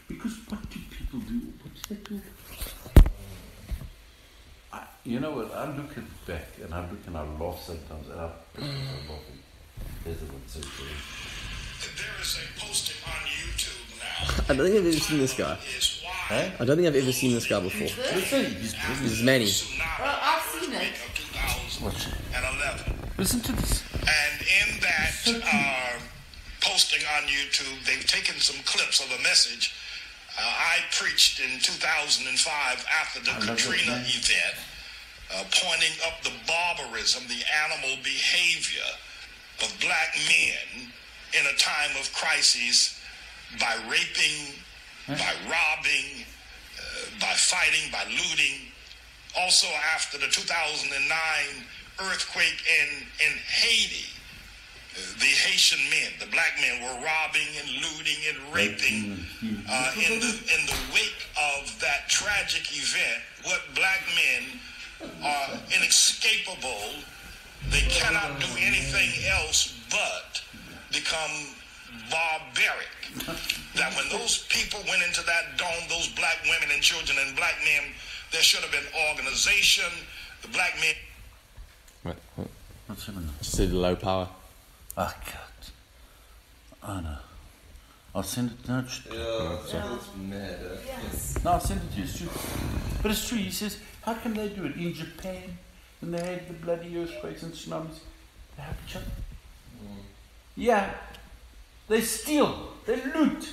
Because what do people do? What do they do? You know what? I look at back and I look and I laugh sometimes and I laughing. There's a one so funny. There is a posting on YouTube now. I don't think I've ever seen this guy. Hey? I don't think I've ever seen this guy before. This is Manny. Well, I've seen it. Watch it. 2011. Listen to this. And in that posting on YouTube, they've taken some clips of a message I preached in 2005 after the Katrina event, pointing up the barbarism, the animal behavior of black men in a time of crisis by raping, by robbing, by fighting, by looting. Also after the 2009 earthquake in Haiti, the Haitian men, the black men, were robbing and looting and raping. In the wake of that tragic event, what black men are inescapable. They cannot do anything else but become barbaric. That when those people went into that dome, those black women and children and black men, there should have been organization. The black men... Right. What's happening? Just a low power. I can't. I know. I'll send it. No, That's mad. Yes. no, I'll send it to you. It's true. But it's true. He says, how can they do it? In Japan, when they had the bloody earthquakes and tsunamis, they have each other. Yeah. They steal. They loot.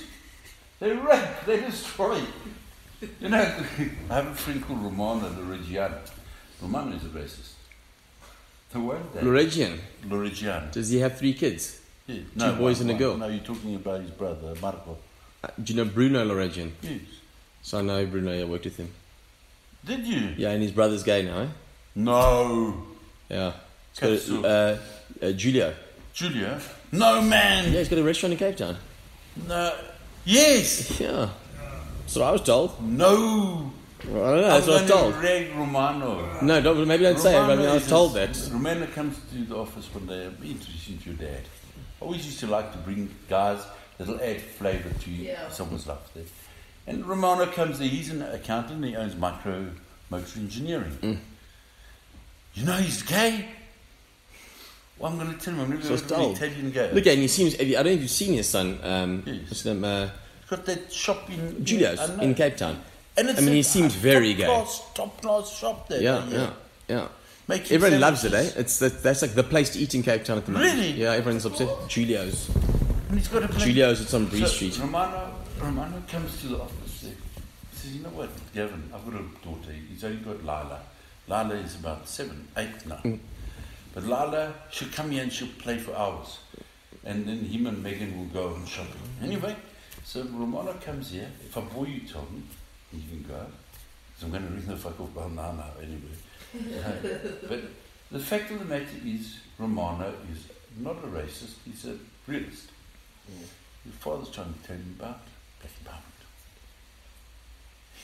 They rape. They destroy. You know, I have a friend called Romano Lorigiano. Romano is a racist. The one day. Lorigiano. Does he have 3 kids? Yeah. Two boys and a girl? No, you're talking about his brother, Marco. Do you know Bruno Lorigian? Yes. So I know Bruno, I worked with him. Did you? Yeah, and his brother's gay now, eh? No. Yeah. So, Julio. Julia? No, man. Yeah, he's got a restaurant in Cape Town. No. Yes. Yeah. That's what I was told. No. Well, I don't know, that's what I was told. Reg Romano. No, maybe don't say it, but I was told that. Romano comes to the office one day. I'm introducing to your dad. I always used to like to bring guys that'll add flavour to someone's life there. And Romano comes there. He's an accountant. He owns Micro Motor Engineering. You know he's gay? Well, I'm going to tell him. I'm never going to tell you gay. Look, and he seems... I don't know if you've seen his son. Yes. What's his name? He's got that shop in... Julio's in Cape Town. And it's he seems very gay. Top class shop there. Yeah. Everyone loves it, eh? That's like the place to eat in Cape Town at the moment. Really? Yeah, everyone's upset. Julio's. And he's got a place. Julio's at some Bree Street. Romano comes to the office there. He says, you know what, Gavin, I've got a daughter. He's only got Lila. Lila is about 7, 8 now. But Lila, she'll come here and she'll play for hours. And then him and Megan will go and shopping. Anyway, so Romano comes here. If I bore you, tell me. You can go. So I'm going to ring the fuck off Nana anyway. But the fact of the matter is, Romano is not a racist. He's a realist. His father's trying to tell him about black empowerment.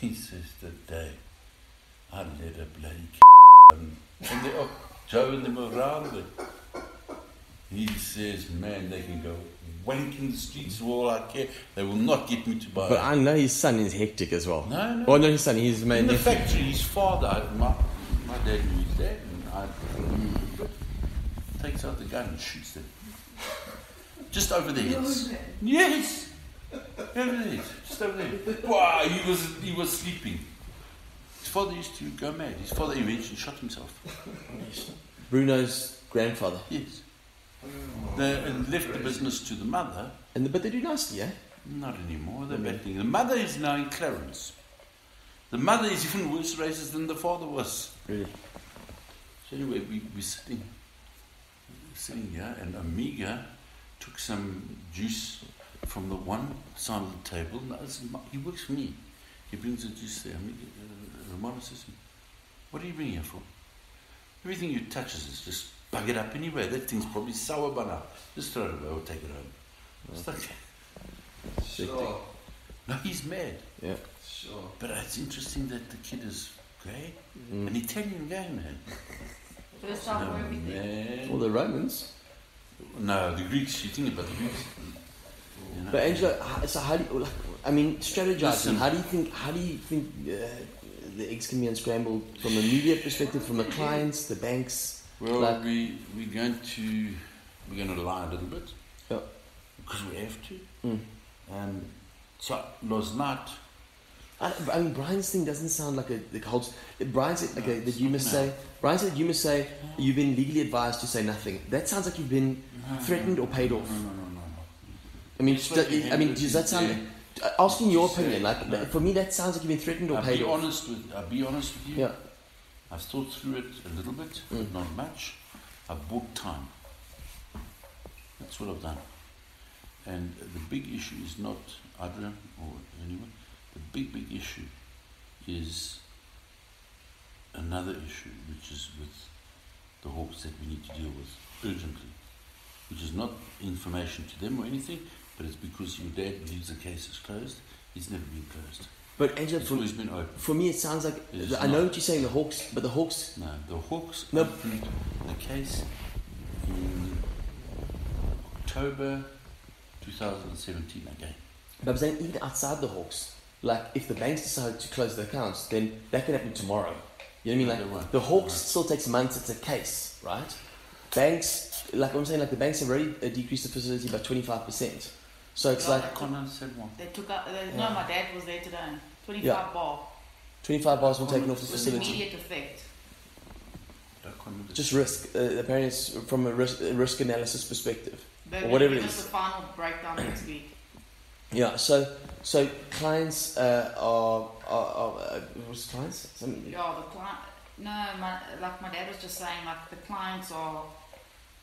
He says, the day I let a bloody and they're off, Joe and them around it. He says, man, they can go wank in the streets for all I care. They will not get me to buy. But I know his son is hectic as well. No. Oh, no, his son, he's my in the nephew. factory, his father, my dad knew his dad, and takes out the gun and shoots them. Just over the heads. Yes! Over the heads. Just over the head. Wow, he was sleeping. His father used to go mad. His father eventually shot himself. Yes. Bruno's grandfather. Yes. They left the business to the mother. But they do nicely, eh? Not anymore. They're betting. The mother is now in Clarence. The mother is even worse racist than the father was. Really? So anyway, we're sitting here, and Amiga took some juice from the one side of the table. No, he works for me. He brings the juice there. Romano says to me, what are you bringing here for? Everything you touch is just bug it up anyway. That thing's probably sour by now. Just throw it away or take it home. It's like, Sure. no, he's mad. Yeah. Sure. But it's interesting that the kid is gay. An Italian gay man. First time for everything. Man. All the Romans. No, the Greeks. You think about the Greeks. You know? But Angelo, so how do you, like, I mean, strategizing. Listen. How do you think the eggs can be unscrambled from a media perspective, from the clients, the banks? Well, like, we're going to lie a little bit. Yeah. Because we have to. So last night. I mean, Brian's thing doesn't sound like a holds. Brian said that you must say. Brian said that you must say you've been legally advised to say nothing. That sounds like you've been threatened or paid off. No. I mean, does that sound? Asking your opinion, for me, that sounds like you've been threatened or paid off. I'll be honest with you. Yeah. I've thought through it a little bit, but not much. I've bought time. That's what I've done. And the big issue is not Adrian or anyone. The big issue is another issue, which is with the Hawks that we need to deal with urgently, which is not information to them or anything, but it's because your dad believes the case is closed. It's never been closed. But Angelo, it's always been open. For me, it sounds like I know what you're saying. The Hawks, but the Hawks. No, the Hawks opened the case in October 2017 again. But I'm saying even outside the Hawks, like if the banks decide to close the accounts, then that can happen tomorrow. You know what I mean? Like the Hawks still takes months. It's a case, right? Banks, like I'm saying, like the banks have already decreased the facility by 25%. So it's like Connor said one. They took out. No, my dad was there today. 25 bar. 25 bars were taken off the With facility. immediate effect. Just risk. Apparently, it's from a risk analysis perspective, They're or whatever it give us is. the final breakdown next week. Yeah. So clients are what's clients? Yeah, the client. No, my dad was just saying, like the clients are,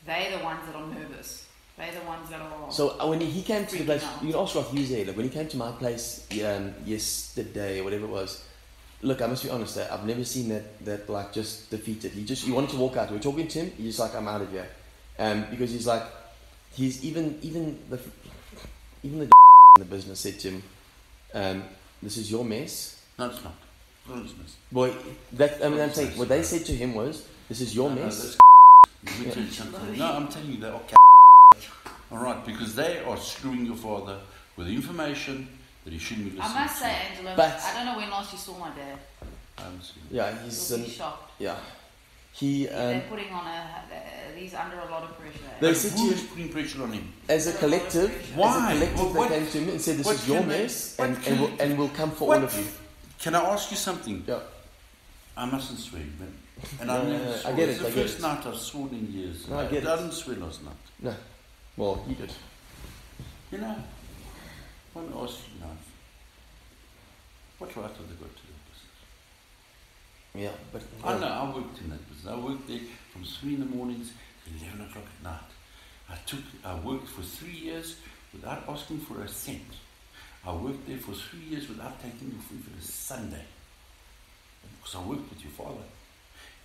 they're the ones that are nervous. They're the ones that are. So when he came to the place, out. you can ask Roth there. Like when he came to my place yesterday or whatever it was. Look, I must be honest. I've never seen that like just defeated. He wanted to walk out. We were talking to him. He's like, I'm out of here, because he's like, he's even the in the business said to him, this is your mess. No, it's not. No, it's mess. Boy, I'm saying what they said to him was, this is your mess. Let me tell you something. No, I'm telling you, they are all right, because they are screwing your father with information that he shouldn't be listening I must say, Angelo, But- I don't know when last you saw my dad. I haven't seen him. Yeah, he's You'll be shocked. yeah. He They're putting on he's under a lot of pressure. They And said who to is putting pressure on him? as a collective, Why? they What- came to him and said, this what is your can they- mess, what can- and we'll come for What? all of you. Can I ask you something? Yeah. I mustn't swear, man. And No, I've no, never no, I sworn. get It's it, the I get first it. night I've sworn in years. No, I get it. didn't swear last night. No. Well, he did. You know, I want to ask you now, what right have they got to that business? Yeah, but I know, I worked in that business. I worked there from 3 in the mornings to 11 o'clock at night. I worked for 3 years without asking for a cent. I worked there for 3 years without taking your food for a Sunday. Because I worked with your father.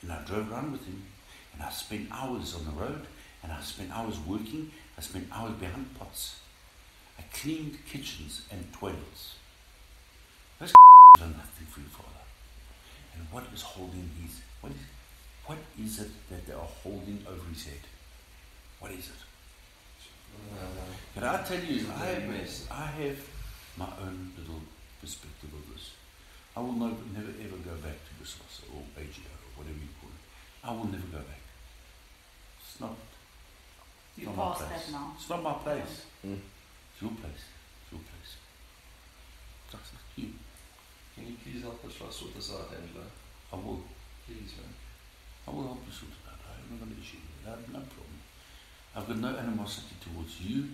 And I drove around with him. And I spent hours on the road. And I spent hours working. I spent hours behind pots. I cleaned kitchens and toilets. Those done nothing for your father. And what is holding his... What is it that they are holding over his head? What is it? Can I tell you, I have my own little perspective of this. I will never ever go back to Bosasa or AGO or whatever you call it. I will never go back. It's not You not my passed place. that now. It's not my place. Mm. It's your place. It's your place. It's up to you. Can you please help us try to sort this out, Angelo? I will. Please, man. I will help you sort it out. I'm not going to issue with that. No problem. I've got no animosity towards you,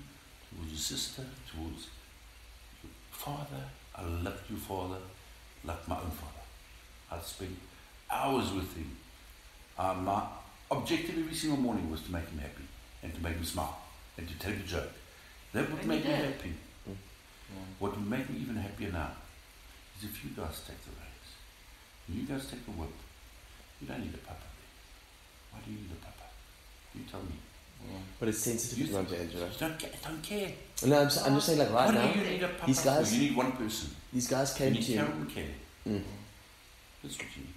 towards your sister, towards your father. I loved your father like my own father. I'd spend hours with him. My objective every single morning was to make him happy and to make him smile and to tell a joke. That would And make you me did. happy. What would make me even happier now is if you guys take the reins. When you guys take the whip, you don't need a papa there. Why do you need a papa? You tell me. But it's sensitive to Angelo. You don't care. No, I'm just saying, like right What now, do you need a papa these guys- for? You need one person. these guys You came need to him. Carol and Kelly. Mm. That's what you need.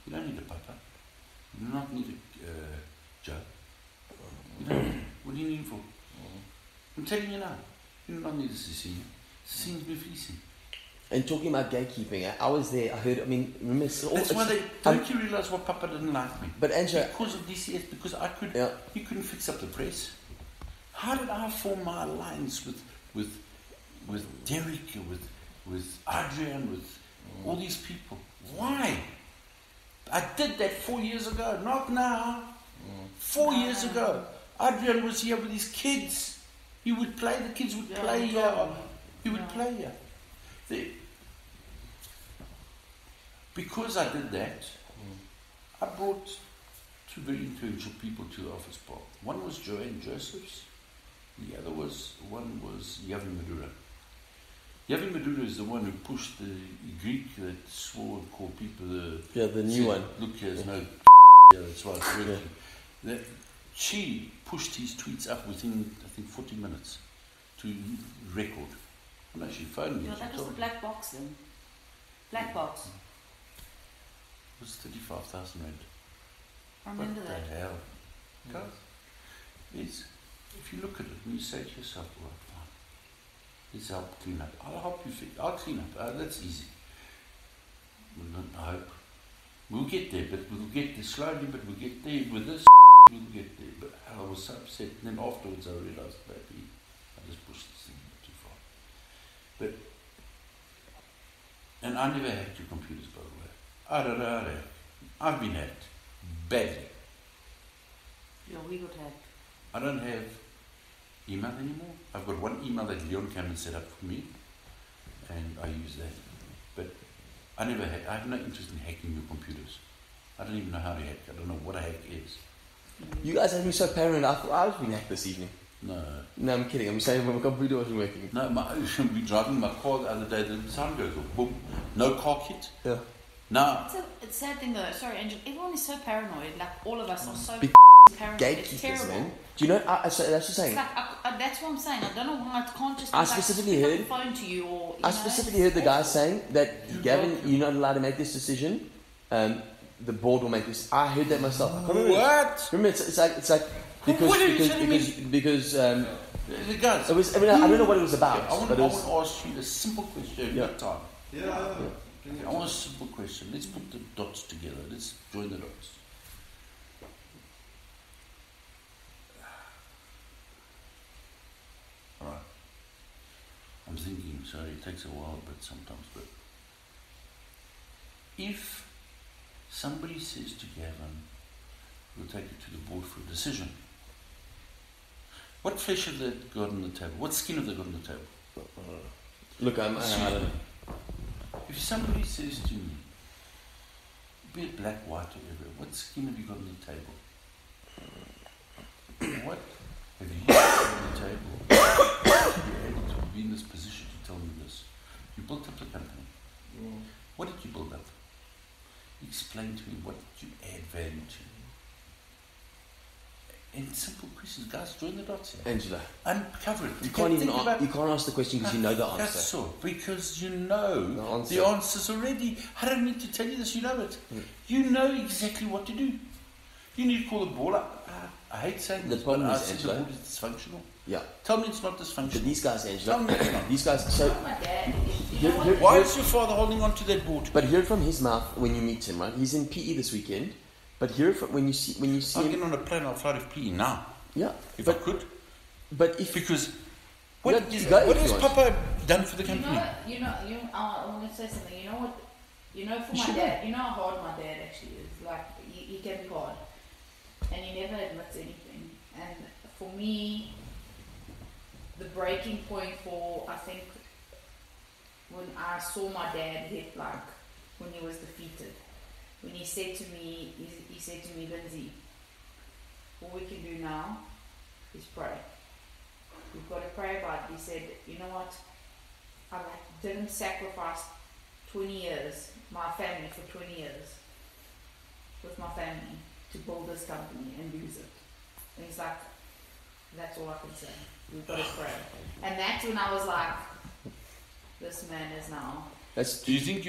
You don't need a papa. You do not need a Joe. You don't need, what do you need for? I'm telling you now. You do not need a Cecilia. Seems befeasing. And talking about gatekeeping, I was there. I heard. I mean, remember? That's why they don't you realise why Papa didn't like me? But Angelo, Because of DCS, because I could. Yeah. He couldn't fix up the press. How did I form my alliance with Derek, with Adrian, with all these people? Why? I did that 4 years ago, not now. 4 years ago, Adrian was here with his kids. He would play. The kids would play here. He would play here. Because I did that, I brought two very influential people to the office park. One was Joanne Josephs, the other one was Yavi Madura. Yavi Madura is the one who pushed the Greek that swore and called people the new one. Look, here's no that's why it's working. She pushed his tweets up within, I think, 40 minutes to record. No, she phoned me. Yeah, that was the black box then. Black box. It was 35,000 rand. I remember that. What the hell? Guys, it's, if you look at it and you say to yourself, well, fine, let's help clean up. I'll help you fix. I'll clean up. That's easy. I hope. We'll get there, but we'll get there slowly, but we'll get there with this. We'll get there. But I was so upset. And then afterwards I realised, baby, I just pushed this thing too far. But, and I never hacked your computers, by the way. I don't know how to hack. I've been hacked. Badly. Yeah, we got hacked. I don't have email anymore. I've got one email that Leon came and set up for me, and I use that. But I never had. I have no interest in hacking your computers. I don't even know how to hack. I don't know what a hack is. You guys have me so paranoid. I thought I was being hacked this evening. No. No, I'm kidding. I'm saying my computer wasn't working. No, I should be driving my car the other day. The sound goes off. Boom. No car kit. Yeah. No. It's a sad thing though. Sorry, Angel. Everyone is so paranoid. Like all of us are so Big paranoid. It's gatekeepers, terrible. man. Do you know? That's just saying. It's like, that's what I'm saying. I don't know why it can't just. I be specifically like, heard- pick up the phone to you, or I specifically heard the guy saying that Gavin, you're not allowed to make this decision. The board will make this. I heard that myself. I can't remember. What? Remember, it's like What are you telling because The guys. it was. I mean, I don't know what it was about. I want but to it was, ask you a simple question. Yeah. Time. Yeah. I want a simple question. Let's put the dots together. Let's join the dots. Alright. I'm thinking, sorry, it takes a while, but sometimes, but if somebody says to Gavin, we'll take it to the board for a decision, what flesh have they got on the table? What skin have they got on the table? look, I don't know. If somebody says to me, be it black, white, or whatever, what skin have you got on the table? What have you got on the table? You're able to be in this position to tell me this. You built up the company. What did you build up? Explain to me, what did you add value to? And simple questions, guys, join the dots here. Angela, Uncover it. you can't even you can't ask the question because you know the answer. That's so, because you know The the answers already. I don't need to tell you this, you know it. You know exactly what to do. You need to call the ball up. I hate saying The this, problem but I is, say the Angela, board is dysfunctional. Yeah. Tell me it's not But dysfunctional. these guys, Tell me it's Angela, not. these guys. So, My dad. You know Here- what? Why is your father holding on to that board? but hear it from his mouth when you meet him, right? He's in PE this weekend. But hear it from when you see I'll him. get on a plane, I'll fly to PE now, Yeah. if But I could. but if Because No, what just go what if has you want. Papa done for the You company? I want to say something. You know what? You know, for You my should dad, you know how hard my dad actually is. Like, he can be hard. And he never admits anything. And for me, the breaking point for, I think, when I saw my dad hit, like, when he was defeated, when he said to me, Lindsay, all we can do now is pray. We've got to pray about it. He said, you know what? I didn't sacrifice 20 years, my family for 20 years, with my family, to build this company and lose it. And he's like, that's all I can say. We've got to pray. And that's when I was like, this man is now. Do you think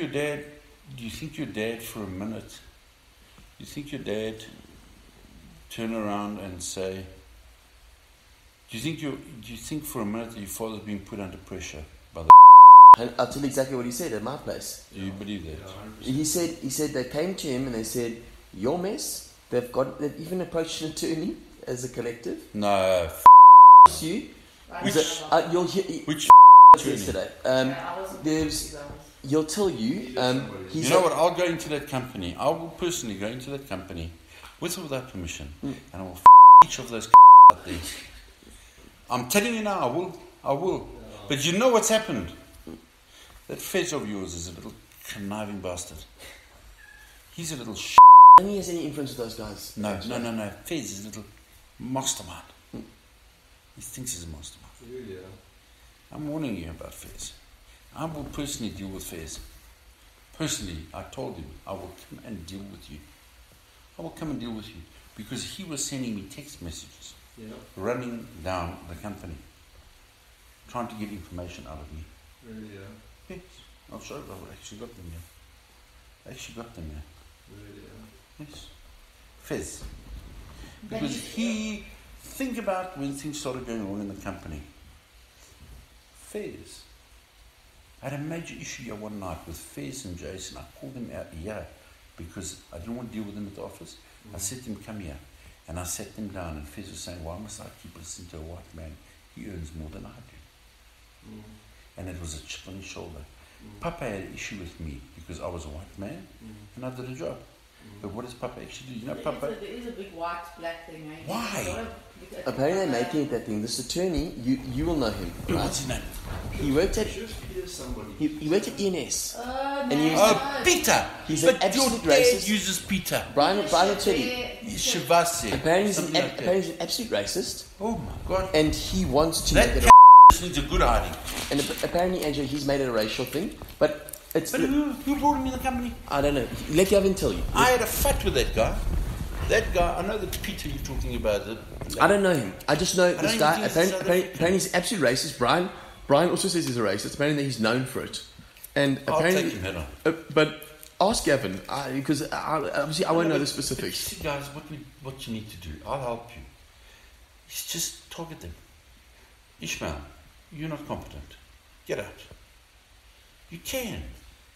your dad for a minute, do you think your dad turn around and say, do you think for a minute that your father's being put under pressure by the I'll tell you exactly what he said at my place. Do you believe that? He said they came to him and they said, your mess, they've even approached an attorney as a collective. No. You. Which You'll hear which yesterday. He'll tell you. You know what? I'll go into that company. I will personally go into that company with or without permission, and I will each of those out there. I'm telling you now, I will. But you know what's happened? That Fez of yours is a little conniving bastard. He's a little I don't think he has any influence with those guys. No. Fez is a little mastermind. He thinks he's a mastermind. Really, yeah. I'm warning you about Fez. I will personally deal with Fez. Personally, I told him I will come and deal with you. I will come and deal with you. Because he was sending me text messages. Yeah. Running down the company. Trying to get information out of me. Really, yeah. Yes. I'll show you. I actually got them here. Really, yeah. Yes. Fez. Because think about when things started going wrong in the company. Fez. I had a major issue here one night with Fez and Jason. I called them out here because I didn't want to deal with them at the office. I said to them, come here. And I sat them down and Fez was saying, why must I keep listening to a white man? He earns more than I do. And it was a chip on his shoulder. Papa had an issue with me because I was a white man and I did a job. But what does Papa actually do? You know, Papa... There is a big white-black thing. Eh? Why? Apparently they're making it that thing. This attorney, you will know him. Right? What's his name? He worked at somebody. he worked at ENS. And he was Peter! He's but an absolute your dad racist. uses Peter. Brian will tell you. Shavasi. Apparently he's an absolute racist. Oh my God. And he wants to That make it needs a good hiding. And apparently, Angelo, he's made it a racial thing. But it's... But who brought him in the company? I don't know. Let Gavin tell you. I had a fight with that guy. That guy, I know that Peter you're talking about. I don't know him. I just know this guy. Apparently he's an absolute racist. Brian also says he's a racist. Apparently he's known for it. And apparently... I'll take him head on. But ask Gavin, because obviously I won't know the specifics. See guys, what you need to do, I'll help you. Is just target them. Ishmael, you're not competent. Get out. You can.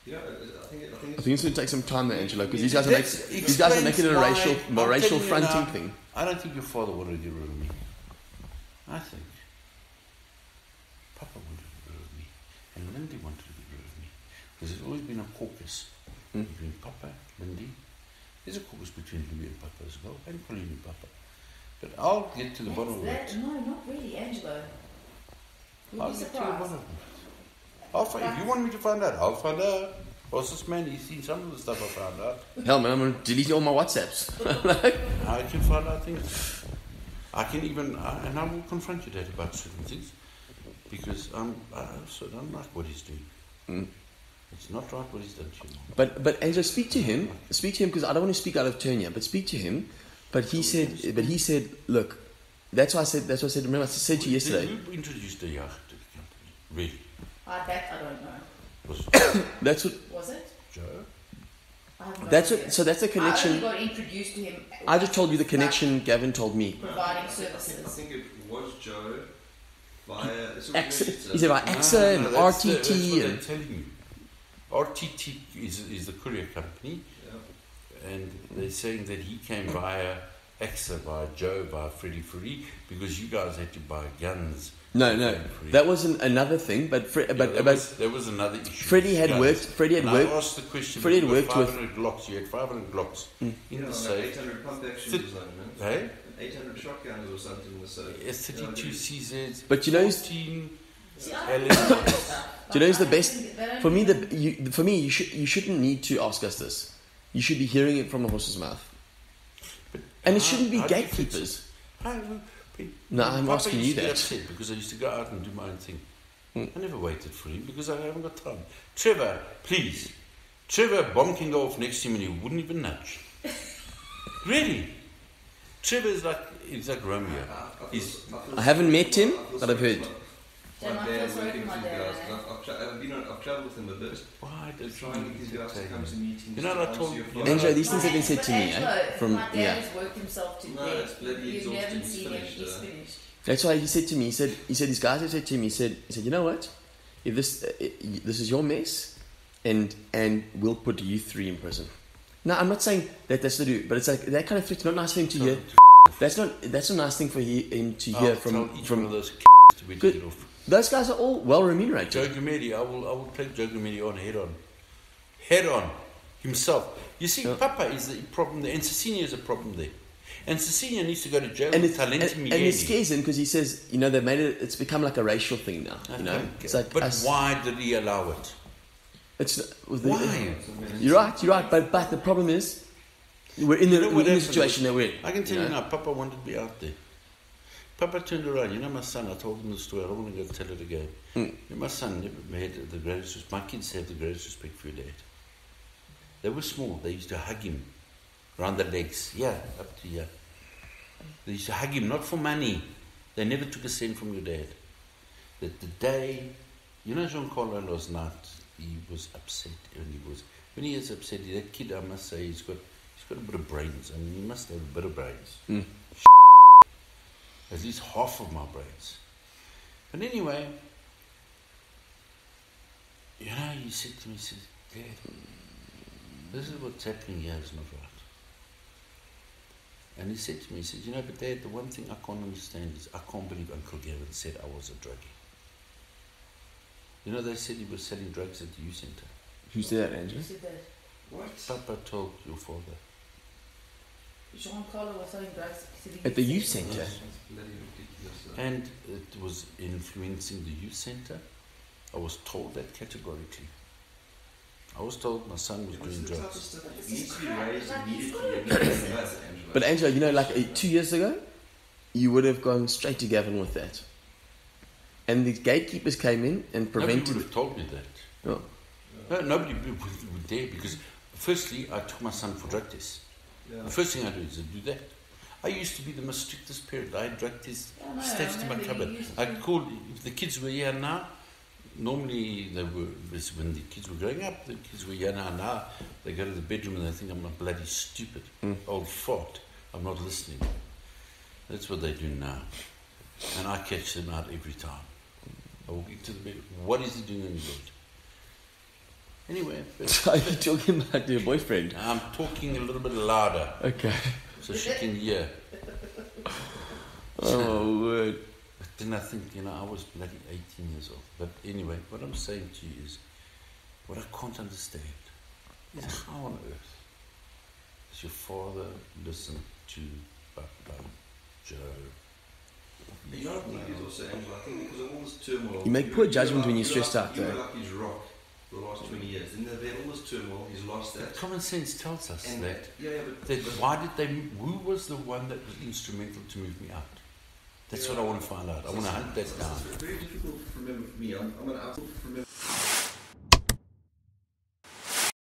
Yeah, I think it's going to take some time there, Angelo, because these guys are making it a racial fronting thing. I don't think your father wanted to get rid of me. I think Papa wanted to get rid of me, and Lindy wanted to get rid of me, because there's always been a caucus between Papa, Lindy. There's a caucus between Lindy and Papa as well, and Colleen and Papa. But I'll get to the bottom of it. No, not really, Angelo. I'll get to the bottom of it. If you want me to find out, I'll find out. What's this man? He's seen some of the stuff I found out. Hell, man, I'm going to delete all my WhatsApps. I can find out things. I can even, and I will confront your dad about certain things, because I don't like what he's doing. It's not right what he's done to you. But Angelo, speak to him because I don't want to speak out of turn here. But speak to him. But he said, look, that's what I said. Remember, I said to you yesterday. Who introduced the yacht to the company? Really? That I don't know. That's what. Was it? Joe? That's what. So that's the connection. I only got introduced to him. I just told you the connection Gavin told me. Providing services. I think it was Joe via AXA. He said by AXA and RTT that's what and. I'm telling you. RTT is the courier company, and they're saying that he came via AXA, via Joe, via Freddie, because you guys had to buy guns. No, that wasn't another thing. But there was another issue. Freddie had worked. I asked the question. Freddie had worked 500 Glocks. You had 500 Glocks in the safe. 800 pump action or something, man. Hey? 800 shotguns or something in the safe. 32 CZs. But you know, 14 do you know who's the best? For me, you shouldn't need to ask us this. You should be hearing it from the horse's mouth. And it shouldn't be gatekeepers. No, I'm asking you that. Upset because I used to go out and do my own thing. I never waited for him because I haven't got time. Trevor, please. Trevor bonking off next to him and he wouldn't even nudge. Really? Trevor is like Romeo. I haven't met him, but I've heard. I've travelled with him a bit. Why does trying to get these guys to come to meetings? You know what I told you? Angelo, these things have been said to me, my dad has worked himself to death. You haven't seen him, he's finished. That's why he said to me, he said these guys have said to me, he said, you know what? if this is your mess, and we'll put you 3 in prison. No, I'm not saying that's to do, but it's like that kind of threat's not nice for him to hear. That's not a nice thing for him to hear from those to be good. taken off. Those guys are all well remunerated. Joe Gumedi, I will take Joe Gumedi on head on himself. You see, Papa is the problem there, and Cecilia is a problem there. And Cecilia needs to go to jail. And it scares him because he says, they made it. It's become like a racial thing now. It's like, but why did he allow it? Why? You're right. But the problem is, we're in the situation that we're in. I can tell you now, Papa wanted me out there. Papa turned around. My son, I told him the story. I don't want to go tell it again. My son never had the greatest respect. My kids have the greatest respect for your dad. They were small. They used to hug him around the legs. Yeah, up to here. They used to hug him, not for money. They never took a cent from your dad. That the day, Jean-Carlo last night, he was upset. And when he is upset, that kid, I must say, he's got a bit of brains. I mean, he must have a bit of brains. At least half of my brains. But anyway, he said to me, Dad, this is what's happening here is not right. And he said to me, but Dad, the one thing I can't understand is I can't believe Uncle Gavin said I was a druggie. They said he was selling drugs at the youth centre. Who said that, Angelo? Who said that? What? Papa told your father. Jean-Carlo was selling drugs at the youth centre. That's bloody ridiculous. And it was influencing the youth centre. I was told that categorically. I was told my son was doing drugs. It needs to be raised immediately. But Angelo, 2 years ago, you would have gone straight to Gavin with that. And the gatekeepers came in and prevented... Nobody would have told me that. Oh. No, nobody would dare, because firstly, I took my son for drug tests. Yeah. The first thing I do is do that. I used to be the most strictest parent. I had drug tests stashed in my cupboard. I called, if the kids were here now, normally when the kids were growing up, the kids were here now, they go to the bedroom and they think I'm not bloody stupid, old fart, I'm not listening. That's what they do now. And I catch them out every time. I walk into the bed, what is he doing in the bed? Anyway. Are you talking about your boyfriend? I'm talking a little bit louder. Okay. So she can hear. Oh, word. But then I think, I was bloody 18 years old. But anyway, what I'm saying to you is, what I can't understand is how on earth does your father listen to Papa Joe? The other thing is also, Angelo, I think because of all this turmoil... You make poor judgment when you're stressed out, You though. were like his rock for the last 20 years. And there all this turmoil, he's lost that. Common sense tells us And that. but Why did they... Who was the one that was instrumental to move me out? That's what I want to find out. I want to hunt that down. It's very difficult to remember for me. I'm going to remember...